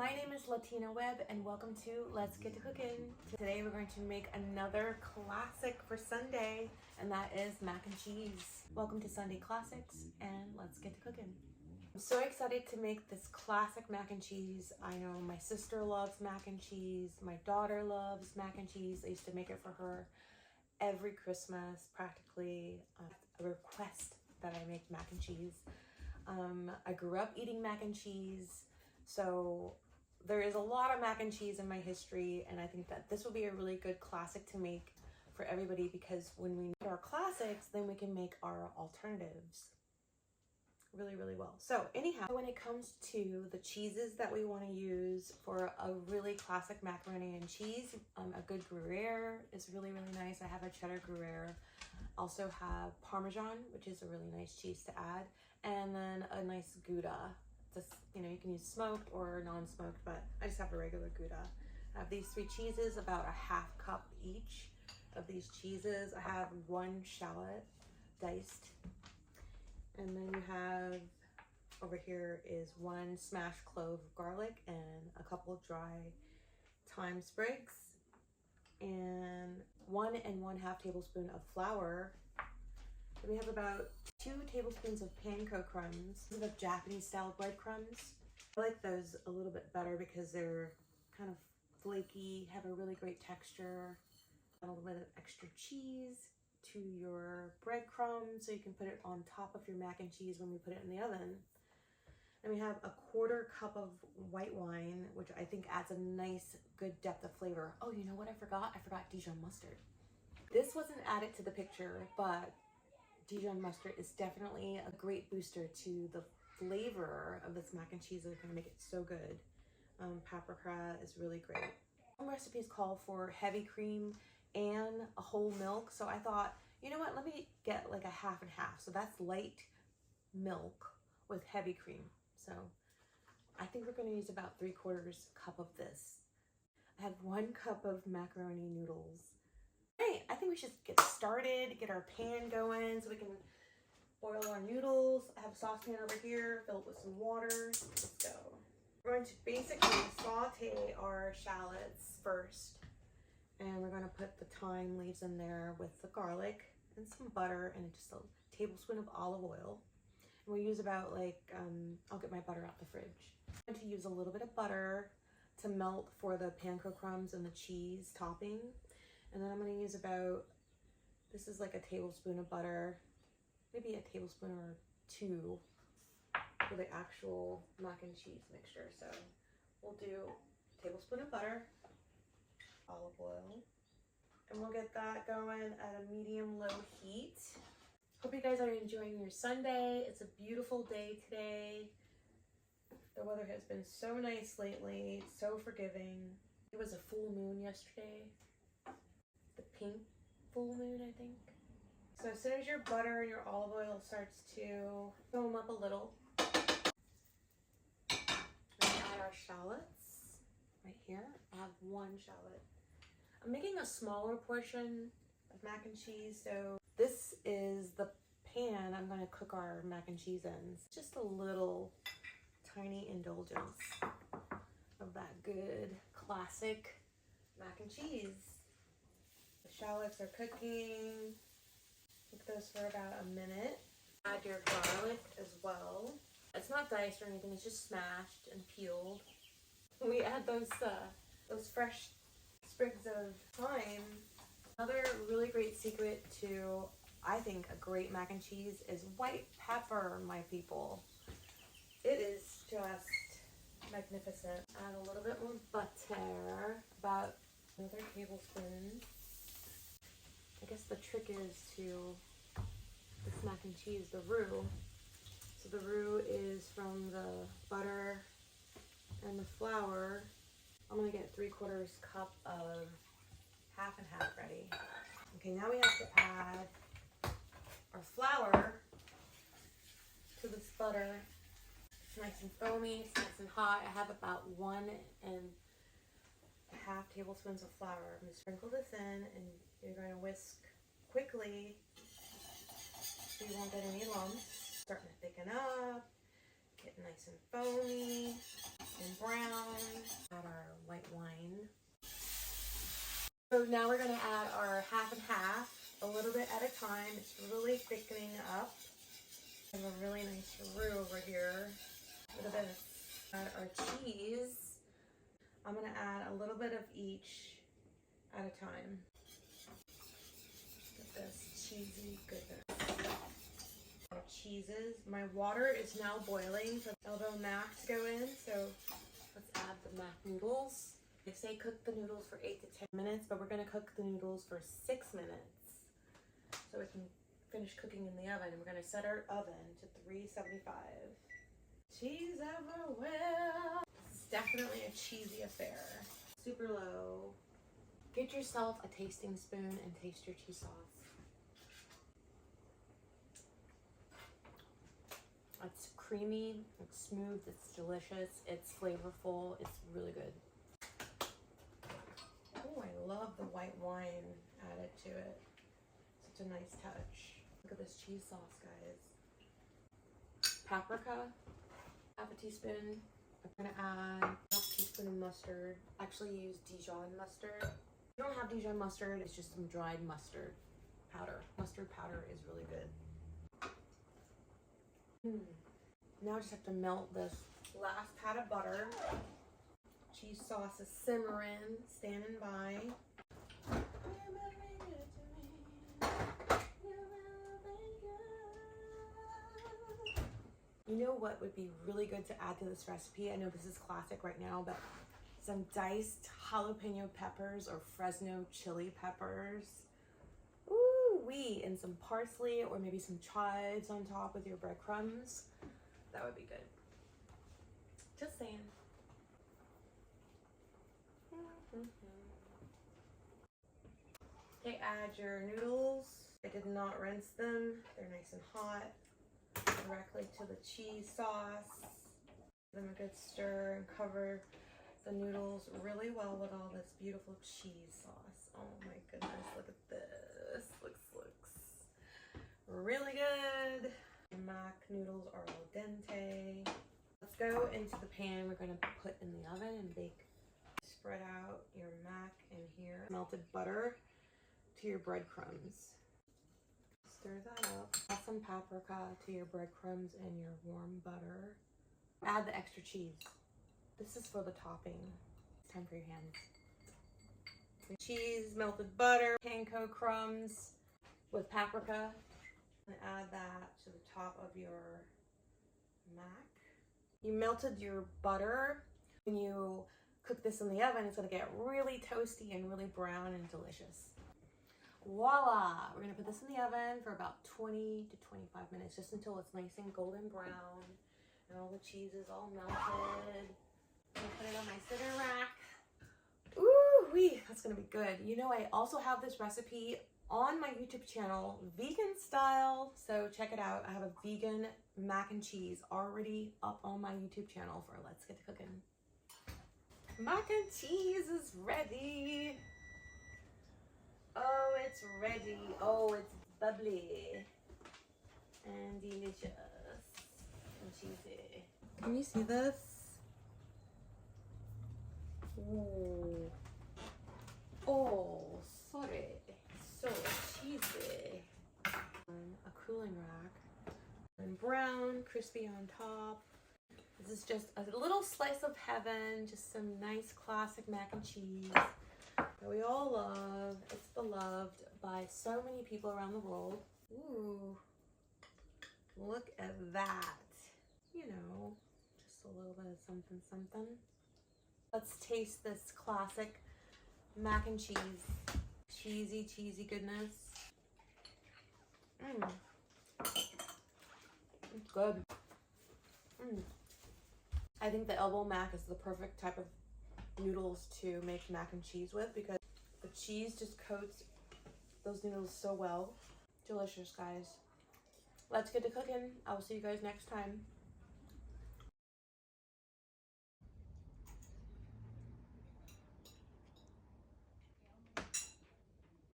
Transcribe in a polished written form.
My name is Latina Webb and welcome to Let's Get to Cooking. Today we're going to make another classic for Sunday, and that is mac and cheese. Welcome to Sunday Classics and let's get to cooking. I'm so excited to make this classic mac and cheese. I know my sister loves mac and cheese. My daughter loves mac and cheese. I used to make it for her every Christmas, practically. A request that I make mac and cheese. I grew up eating mac and cheese, so there is a lot of mac and cheese in my history, and I think that this will be a really good classic to make for everybody, because when we make our classics, then we can make our alternatives really well. So anyhow, when it comes to the cheeses that we want to use for a really classic macaroni and cheese, a good Gruyère is really nice. I have a cheddar Gruyère. Also have Parmesan, which is a really nice cheese to add, and then a nice Gouda. Just, you know, you can use smoked or non-smoked, but I just have a regular Gouda. I have these three cheeses, about a half cup each of these cheeses. I have one shallot diced, and then you have over here is one smashed clove of garlic and a couple of dry thyme sprigs, and 1 1/2 tablespoon of flour. Then we have about 2 tablespoons of panko crumbs. We have Japanese style breadcrumbs. I like those a little bit better because they're kind of flaky, have a really great texture. Add a little bit of extra cheese to your breadcrumbs so you can put it on top of your mac and cheese when we put it in the oven. And we have a 1/4 cup of white wine, which I think adds a nice, good depth of flavor. Oh, you know what I forgot? I forgot Dijon mustard. This wasn't added to the picture, but Dijon mustard is definitely a great booster to the flavor of this mac and cheese. It's gonna make it so good. Paprika is really great. Some recipes call for heavy cream and a whole milk, so I thought, you know what, let me get like a half and half. So that's light milk with heavy cream. So I think we're gonna use about 3/4 cup of this. I have 1 cup of macaroni noodles. Hey, I think we should get started, get our pan going so we can boil our noodles. I have a saucepan over here, fill it with some water. Let's go. We're going to basically saute our shallots first, and we're going to put the thyme leaves in there with the garlic and some butter and just a tablespoon of olive oil. And we use about like, I'll get my butter out the fridge. I'm going to use a little bit of butter to melt for the panko crumbs and the cheese topping. And then I'm going to use about, this is like a tablespoon of butter, maybe a tablespoon or 2 for the actual mac and cheese mixture. So we'll do a tablespoon of butter, olive oil, and we'll get that going at a medium-low heat. Hope you guys are enjoying your Sunday. It's a beautiful day today. The weather has been so nice lately, so forgiving. It was a full moon yesterday. The pink full moon, I think. So as soon as your butter and your olive oil starts to foam up a little, we're gonna add our shallots right here. I have 1 shallot. I'm making a smaller portion of mac and cheese, so this is the pan I'm gonna cook our mac and cheese in. It's just a little tiny indulgence of that good classic mac and cheese. The shallots are cooking. Cook those for about a minute. Add your garlic as well. It's not diced or anything, it's just smashed and peeled. We add those fresh sprigs of thyme. Another really great secret to, I think, a great mac and cheese is white pepper, my people. It is just magnificent. Add a little bit more butter, about another tablespoon. I guess the trick is to this mac and cheese, the roux. So the roux is from the butter and the flour. I'm gonna get 3/4 cup of half and half ready. Okay, now we have to add our flour to this butter. It's nice and foamy, it's nice and hot. I have about 1 1/2 tablespoons of flour. I'm gonna sprinkle this in, and you're going to whisk quickly so you won't get any lumps. Starting to thicken up, get nice and foamy. and brown. Add our white wine. So now we're gonna add our half and half, a little bit at a time. It's really thickening up. We have a really nice roux over here. Look at this. Add our cheese. I'm gonna add a little bit of each at a time. Look at this cheesy goodness. Our cheeses. My water is now boiling for elbow mac to go in, so let's add the mac noodles. They say cook the noodles for 8 to 10 minutes, but we're gonna cook the noodles for 6 minutes so we can finish cooking in the oven. We're gonna set our oven to 375. Cheese everywhere. This is definitely a cheesy affair. Super low. Get yourself a tasting spoon and taste your cheese sauce. It's creamy, it's smooth, it's delicious, it's flavorful, it's really good. Oh, I love the white wine added to it. Such a nice touch. Look at this cheese sauce, guys. Paprika, half a teaspoon. I'm gonna add half a teaspoon of mustard. Actually use Dijon mustard. If you don't have Dijon mustard, it's just some dried mustard powder. Mustard powder is really good. Now I just have to melt this last pat of butter. Cheese sauce is simmering, standing by. You know what would be really good to add to this recipe? I know this is classic right now, but some diced jalapeno peppers or Fresno chili peppers. Ooh wee, and some parsley or maybe some chives on top with your breadcrumbs. That would be good. Just saying. Okay, add your noodles. I did not rinse them. They're nice and hot. Directly to the cheese sauce. Give them a good stir and cover the noodles really well with all this beautiful cheese sauce. Oh my goodness, look at this. Looks really good. Mac noodles are al dente. Let's go into the pan we're gonna put in the oven and bake. Spread out your mac in here. Melted butter to your breadcrumbs. Stir that up. Add some paprika to your breadcrumbs and your warm butter. Add the extra cheese. This is for the topping. It's time for your hands. Cheese, melted butter, panko crumbs with paprika. And add that to the top of your mac. You melted your butter. When you cook this in the oven, it's gonna get really toasty and really brown and delicious. Voila! We're gonna put this in the oven for about 20 to 25 minutes, just until it's nice and golden brown and all the cheese is all melted. I'm gonna put it on my sitter rack. Ooh wee, that's gonna be good. You know, I also have this recipe on my YouTube channel, vegan style, so check it out. I have a vegan mac and cheese already up on my YouTube channel for Let's Get to Cooking. Mac and cheese is ready. Oh, it's ready. Oh, it's bubbly and delicious and cheesy. Can you see this? Ooh. Oh, sorry. So cheesy. A cooling rack. And brown, crispy on top. This is just a little slice of heaven. Just some nice classic mac and cheese that we all love. It's beloved by so many people around the world. Ooh, look at that. You know, just a little bit of something, something. Let's taste this classic mac and cheese. Cheesy, cheesy goodness. It's good. I think the elbow mac is the perfect type of noodles to make mac and cheese with because the cheese just coats those noodles so well. Delicious, guys. Let's get to cooking. I will see you guys next time.